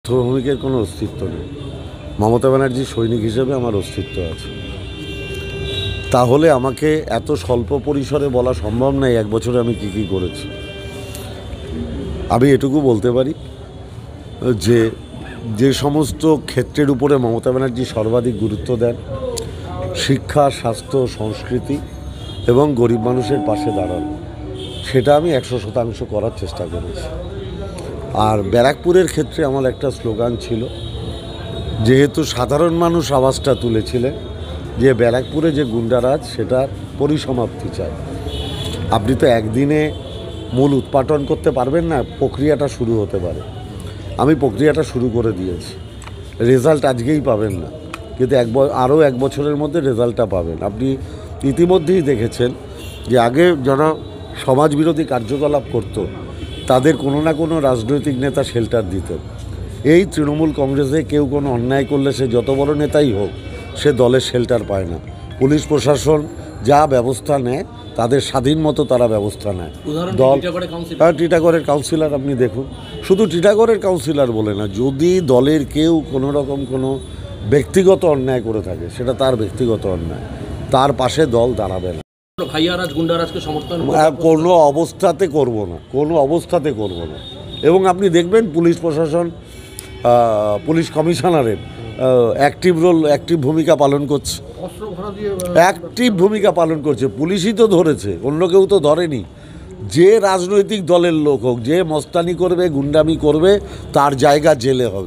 শ্রমিকের কোনো অস্তিত্ব নেই। মমতা ব্যানার্জি সৈনিক হিসেবে আমার অস্তিত্ব আছে। তাহলে আমাকে এত স্বল্প পরিসরে বলা সম্ভব নয় এক বছরে আমি কী কী করেছি। আমি এটুকু বলতে পারি যে যে সমস্ত ক্ষেত্রের উপরে মমতা ব্যানার্জি সর্বাধিক গুরুত্ব দেন, শিক্ষা, স্বাস্থ্য, সংস্কৃতি এবং গরিব মানুষের পাশে দাঁড়ানো, সেটা আমি 100% করার চেষ্টা করেছি। আর ব্যারাকপুরের ক্ষেত্রে আমার একটা স্লোগান ছিল, যেহেতু সাধারণ মানুষ আওয়াজটা তুলেছিলেন যে ব্যারাকপুরে যে গুন্ডারাজ সেটার পরিসমাপ্তি চাই। আপনি তো একদিনে মূল উৎপাটন করতে পারবেন না, প্রক্রিয়াটা শুরু হতে পারে। আমি প্রক্রিয়াটা শুরু করে দিয়েছি। রেজাল্ট আজকেই পাবেন না, কিন্তু আরও এক বছরের মধ্যে রেজাল্টটা পাবেন। আপনি ইতিমধ্যেই দেখেছেন যে আগে যারা সমাজবিরোধী কার্যকলাপ করত তাদের কোনো না কোনো রাজনৈতিক নেতা শেল্টার দিতেন। এই তৃণমূল কংগ্রেসে কেউ কোনো অন্যায় করলে সে যত বড় নেতাই হোক, সে দলের শেল্টার পায় না। পুলিশ প্রশাসন যা ব্যবস্থা নেয় তাদের স্বাধীন মতো তারা ব্যবস্থা নেয়। দল টিটাগড়ের কাউন্সিলর আপনি দেখুন, শুধু টিটাগড়ের কাউন্সিলর বলে না, যদি দলের কেউ কোনো রকম কোনো ব্যক্তিগত অন্যায় করে থাকে সেটা তার ব্যক্তিগত অন্যায়, তার পাশে দল দাঁড়াবে না। কোনো অবস্থাতে করব না, কোনো অবস্থাতে করব না। এবং আপনি দেখবেন পুলিশ প্রশাসন, পুলিশ কমিশনারের অ্যাক্টিভ ভূমিকা পালন করছে, পুলিশই তো ধরেছে, অন্য কেউ তো ধরেনি। যে রাজনৈতিক দলের লোক হোক, যে মস্তানি করবে, গুন্ডামি করবে, তার জায়গা জেলে হবে।